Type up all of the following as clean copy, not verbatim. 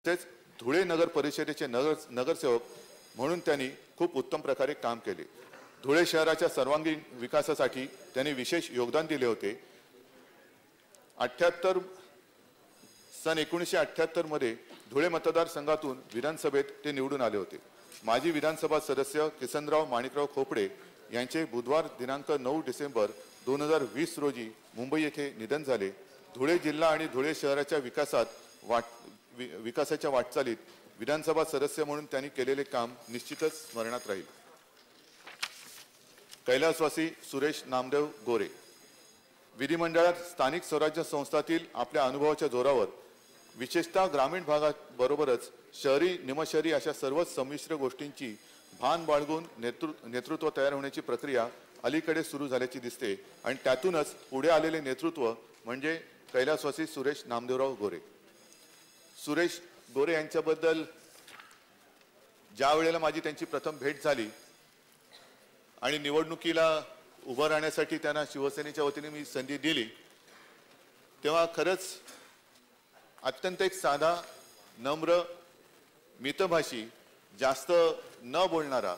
तेच धुळे नगर परिषदेचे नगरसेवक म्हणून त्यांनी खूप उत्तम प्रकारे काम केले। धुळे शहराच्या सर्वांगीण विकासासाठी त्यांनी विशेष योगदान दिले होते। 1978 मध्ये धुळे मतदारसंघातून विधानसभेत ते निवडून आले होते। माजी विधानसभा सदस्य किसनराव माणिकराव खोपडे यांचे बुधवार दिनांक 9 डिसेंबर 2020 रोजी मुंबई येथे निधन झाले। धुळे जिल्हा आणि धुळे शहराच्या विकासाच्या वाटचालीत विधानसभा सदस्य म्हणून त्यांनी केलेले काम निश्चितच स्मरणात राहील। कैलासवासी सुरेश नामदेव गोरे विधिमंडळात स्थानिक स्वराज्य संस्थातील आपल्या अनुभवाच्या जोरावर विशेषतः ग्रामीण भागाबरोबरच शहरी निमशहरी अशा सर्वच संमिश्र गोष्टींची भान बाळगून नेतृत्व तयार होण्याची प्रक्रिया अलीकडे सुरू झाल्याची दिसते आणि त्यातूनच पुढे आलेले नेतृत्व म्हणजे कैलासवासी सुरेश नामदेवराव गोरे। सुरेश गोरे यांच्याबद्दल ज्या वेळेला माझी त्यांची प्रथम भेट झाली आणि निवडणुकीला उभं राहण्यासाठी त्यांना शिवसेनेच्या वतीने मी संधी दिली, तेव्हा खरंच अत्यंत एक साधा नम्र मितभाषी जास्त न बोलणारा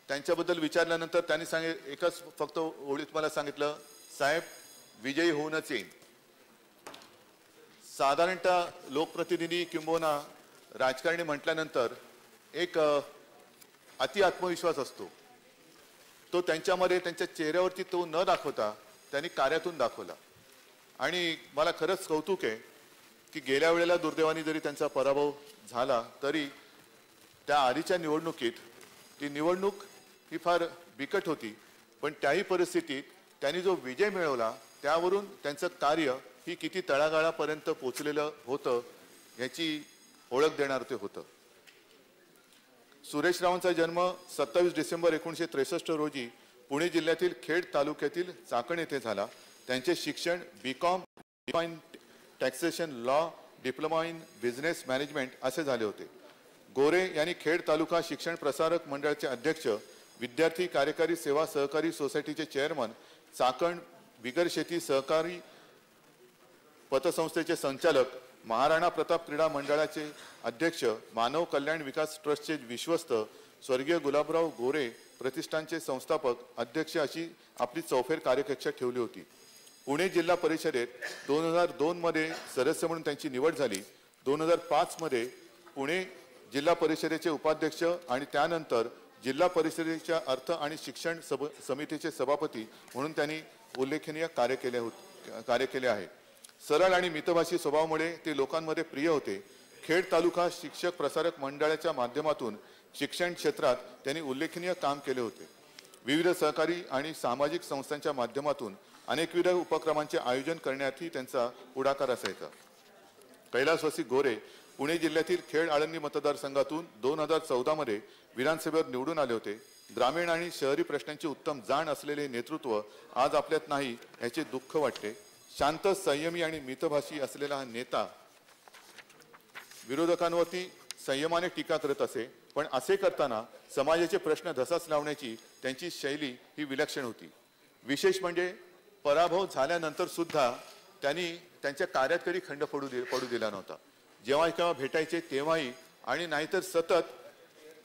त्यांच्याबद्दल विचारल्यानंतर त्यांनी एकच फक्त ओळीत मला सांगितलं, साहेब विजयी होऊनच येईन। साधारणतः लोकप्रतिनिधी किंबहुना राजकारणी म्हटल्यानंतर एक अति आत्मविश्वास असतो, तो त्यांच्यामध्ये त्यांच्या चेहऱ्यावरती तो न दाखवता त्यांनी कार्यातून दाखवला। आणि मला खरंच कौतुक आहे की गेल्या वेळेला दुर्दैवाने जरी त्यांचा पराभव झाला तरी त्या आधीच्या निवडणुकीत ती निवडणूक ही फार बिकट होती, पण त्याही परिस्थितीत त्यांनी जो विजय मिळवला त्यावरून त्यांचं कार्य ही किती तळागाळापर्यंत पोहोचलेलं होतं याची ओळख देणार ते होतं। सुरेश रावांचा जन्म 27 डिसेंबर 1963 रोजी पुणे जिल्ह्यातील खेड तालुक्यातील चाकण येथे झाला। त्यांचे शिक्षण B Com in taxation law diploma in business management असे झाले होते। गोरे यांनी खेड तालुका शिक्षण प्रसारक मंडळाचे अध्यक्ष, विद्यार्थी कार्यकारी सेवा सहकारी सोसायटीचे चेअरमन, चाकण बिगर शेती सहकारी पतसंस्थेचे संचालक, महाराणा प्रताप क्रीडा मंडळाचे अध्यक्ष, मानव कल्याण विकास ट्रस्टचे विश्वस्त, स्वर्गीय गुलाबराव गोरे प्रतिष्ठानचे संस्थापक अध्यक्ष अशी आपली चौफेर कार्यकक्षा ठेवली होती। पुणे जिल्हा परिषदेत 2002 मध्ये सदस्य म्हणून त्यांची निवड झाली। 2005 मध्ये पुणे जिल्हा परिषदेचे उपाध्यक्ष आणि त्यानंतर जिल्हा परिषदेच्या अर्थ आणि शिक्षण समितीचे सभापती म्हणून त्यांनी उल्लेखनीय कार्य केले आहे। सरळ आणि मितभाषी स्वभावामुळे ते लोकांमध्ये प्रिय होते। खेड तालुका शिक्षक प्रसारक मंडळाच्या माध्यमातून शिक्षण क्षेत्रात त्यांनी उल्लेखनीय काम केले होते। विविध सहकारी आणि सामाजिक संस्थांच्या माध्यमातून अनेकविध उपक्रमांचे आयोजन करण्यातही त्यांचा पुढाकार असायचा। कैलासवासी गोरे पुणे जिल्ह्यातील खेड आळंदी मतदारसंघातून 2014 मध्ये विधानसभेवर निवडून आले होते। ग्रामीण आणि शहरी प्रश्नांची उत्तम जाण असलेले नेतृत्व आज आपल्यात नाही याचे दुःख वाटते। शांत, संयमी आणि मितभाषी असलेला हा नेता विरोधकांवरती संयमाने टीका करत असे, पण असे करताना समाजाचे प्रश्न धसास लावण्याची त्यांची शैली ही विलक्षण होती। विशेष म्हणजे पराभव झाल्यानंतर सुद्धा त्यांनी त्यांच्या कार्यात कधी खंड पडू दिला नव्हता। जेव्हा केव्हा भेटायचे तेव्हाही आणि नाहीतर सतत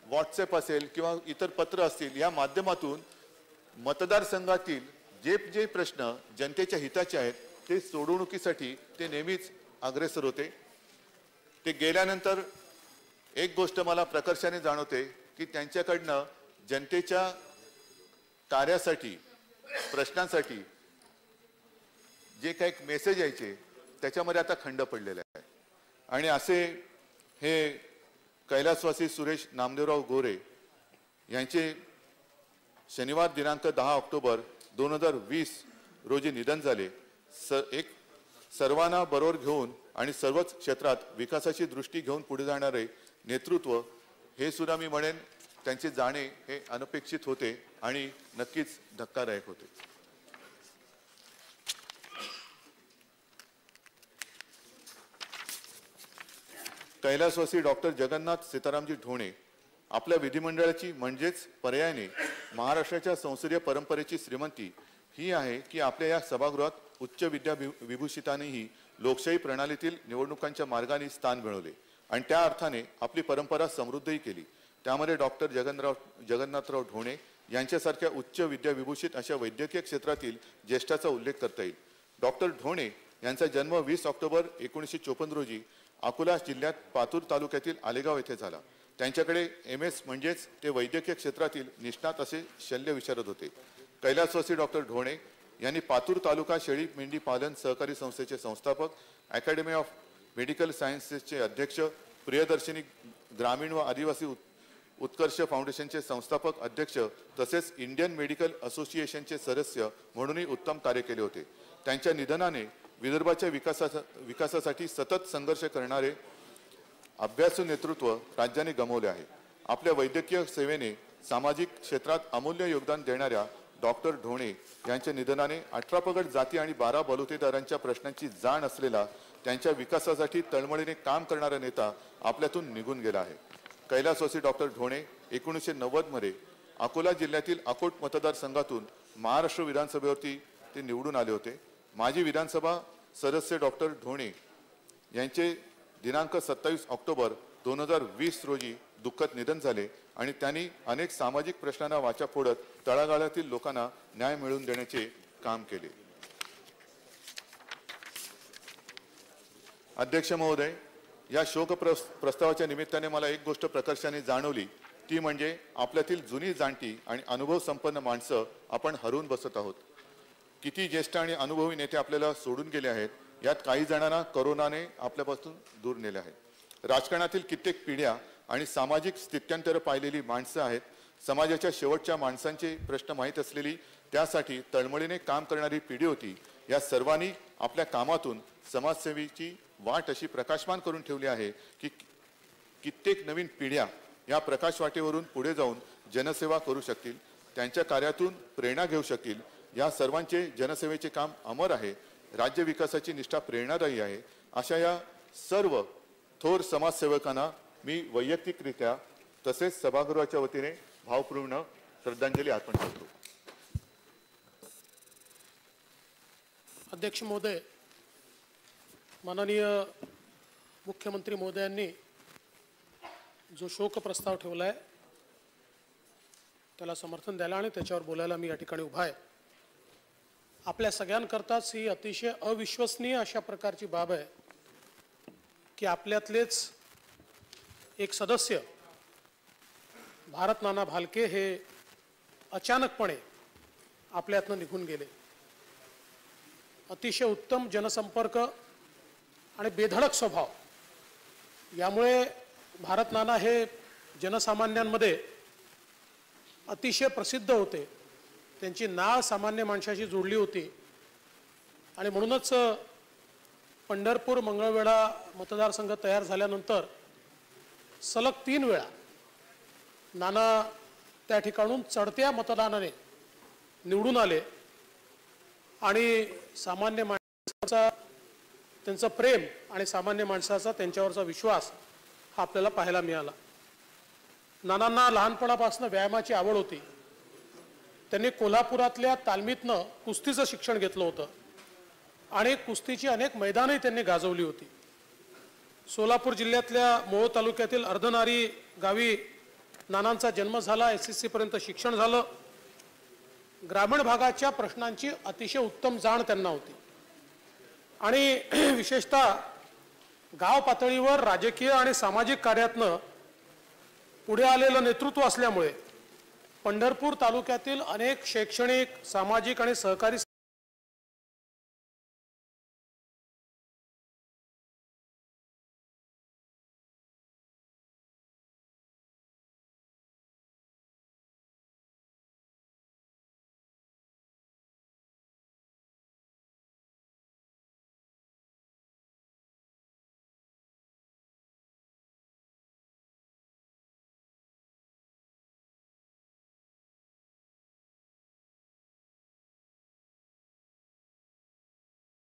व्हॉट्सअप असेल किंवा इतर पत्र असतील या माध्यमातून मतदारसंघातील जे प्रश्न जनतेच्या हिताचे आहेत ते सोडवणुकीसाठी ते नेहमीच अग्रेसर होते। ते गेल्यानंतर एक गोष्ट मला प्रकर्षाने जाणवते की त्यांच्याकडनं जनतेच्या कार्यासाठी प्रश्नांसाठी जे काही मेसेज यायचे त्याच्यामध्ये आता खंड पडलेला आहे। आणि असे हे कैलासवासी सुरेश नामदेवराव गोरे यांचे शनिवार दिनांक 10 ऑक्टोबर 2020 रोजी निधन झाले। सर्वांना बरोबर घेऊन आणि सर्वच क्षेत्रात विकासाची दृष्टी घेऊन पुढे जाणारे नेतृत्व हे सुद्धा मी म्हणेन त्यांचे जाणे हे अनपेक्षित होते आणि नक्कीच धक्कादायक होते। कैलासवासी डॉक्टर जगन्नाथ सीतारामजी ढोणे आपल्या विधिमंडळाची म्हणजेच पर्यायाने महाराष्ट्राच्या संसदीय परंपरेची श्रीमंती ही आहे की आपल्या या सभागृहात उच्च विद्या विभूषितांनीही लोकशाही प्रणालीतील निवडणुकांच्या मार्गाने स्थान मिळवले आणि त्या अर्थाने आपली परंपरा समृद्धही केली। त्यामध्ये डॉक्टर जगन्नाथराव ढोणे यांच्यासारख्या उच्च विद्याविभूषित अशा वैद्यकीय क्षेत्रातील ज्येष्ठाचा उल्लेख करता येईल। डॉक्टर ढोणे यांचा जन्म 20 ऑक्टोबर 1954 रोजी अकोला जिल्ह्यात पातूर तालुक्यातील आलेगाव येथे झाला। त्यांच्याकडे MS म्हणजेच ते वैद्यकीय क्षेत्रातील निष्णात असे शल्य विशारद होते। कैलासवासी डॉक्टर ढोणे यांनी पातूर तालुका शेळी मेंढी पालन सहकारी संस्थेचे संस्थापक, अकॅडमी ऑफ मेडिकल सायन्सेसचे अध्यक्ष, प्रियदर्शिनी ग्रामीण व आदिवासी उत्कर्ष फाउंडेशनचे संस्थापक अध्यक्ष तसेच इंडियन मेडिकल असोसिएशनचे सदस्य म्हणूनही उत्तम कार्य केले होते। त्यांच्या निधनाने विदर्भाच्या विकासासाठी सतत संघर्ष करणारे अभ्यासू नेतृत्व राज्याने गमावले आहे। आपल्या वैद्यकीय सेवेने सामाजिक क्षेत्रात अमूल्य योगदान देणाऱ्या डॉक्टर ढोणे यांच्या निधनाने 18 पगड जाती आणि 12 बलुतेदारांच्या प्रश्नांची जाण असलेला, त्यांच्या विकासासाठी तळमळीने काम करणारा नेता आपल्यातून निघून गेला आहे। कैलासवासी डॉक्टर ढोणे 1990 मध्ये अकोला जिल्ह्यातील अकोट मतदारसंघातून महाराष्ट्र विधानसभेवरती ते निवडून आले होते। माजी विधानसभा सदस्य डॉक्टर ढोणे यांचे दिनांक 27 ऑक्टोबर 2020 रोजी दुःखद निधन झाले आणि त्यांनी अनेक सामाजिक प्रश्नांना वाचा फोडत तळागाळातील लोकांना न्याय मिळवून देण्याचे काम केले। अध्यक्ष महोदय, या शोक प्रस्तावाच्या निमित्ताने मला एक गोष्ट प्रकर्षाने जाणवली, ती म्हणजे आपल्यातील जुनी जाणती आणि अनुभव संपन्न माणसं आपण हरवून बसत आहोत। किती ज्येष्ठ आणि अनुभवी नेते आपल्याला सोडून गेले आहेत, यात काही जणांना कोरोनाने आपल्यापासून दूर नेले आहे। राजकारणातील कित्येक पिढ्या आणि सामाजिक स्थित्यंतर पाहिलेली माणसं आहेत। समाजाच्या शेवटच्या माणसांचे प्रश्न माहीत असलेली, त्यासाठी तळमळीने काम करणारी पिढी होती। या सर्वांनी आपल्या कामातून समाजसेवेची वाट अशी प्रकाशमान करून ठेवली आहे की कित्येक नवीन पिढ्या या प्रकाश वाटेवरून पुढे जाऊन जनसेवा करू शकतील, त्यांच्या कार्यातून प्रेरणा घेऊ शकतील। या सर्वांचे जनसेवेचे काम अमर आहे, राज्य विकासाची निष्ठा प्रेरणादायी आहे। अशा या सर्व थोर समाजसेवकांना मी वैयक्तिकरित्या तसेच सभागृहाच्या वतीने भावपूर्ण श्रद्धांजली अर्पण करतो। अध्यक्ष महोदय, माननीय मुख्यमंत्री महोदयांनी जो शोक प्रस्ताव ठेवला आहे त्याला समर्थन द्यायला आणि त्याच्यावर बोलायला मी या ठिकाणी उभा आहे। आपल्या सगळ्यांकरताच ही अतिशय अविश्वसनीय अशा प्रकारची बाब आहे की आपल्यातलेच एक सदस्य भारत नाना भालके हे अचानकपणे आपल्यातनं निघून गेले। अतिशय उत्तम जनसंपर्क आणि बेधडक स्वभाव यामुळे भारत नाना हे जनसामान्यांमध्ये अतिशय प्रसिद्ध होते। त्यांची नाळ सामान्य माणसाशी जोडली होती आणि म्हणूनच पंढरपूर मंगळवेढा मतदारसंघ तयार झाल्यानंतर सलग 3 वेळा नाना त्या ठिकाणून चढत्या मतदानाने निवडून आले आणि सामान्य माणसाचा त्यांचं प्रेम आणि सामान्य माणसाचा त्यांच्यावरचा विश्वास हा आपल्याला पाहायला मिळाला। नानांना लहानपणापासून व्यायामाची आवड होती। त्यांनी कोल्हापुरातल्या तालमीतनं कुस्तीचं शिक्षण घेतलं होतं आणि कुस्तीची अनेक मैदानही त्यांनी गाजवली होती। सोलापूर जिल्ह्यातल्या मोहोळ तालुक्यातील अर्धनारी गावी नानांचा जन्म झाला। SSC पर्यंत शिक्षण झालं। ग्रामीण भागाच्या प्रश्नांची अतिशय उत्तम जाण त्यांना होती आणि विशेषतः गाव पातळीवर राजकीय आणि सामाजिक कार्यातनं पुढे आलेलं नेतृत्व असल्यामुळे पंढरपूर तालुक्यातील अनेक शैक्षणिक, सामाजिक आणि सहकारी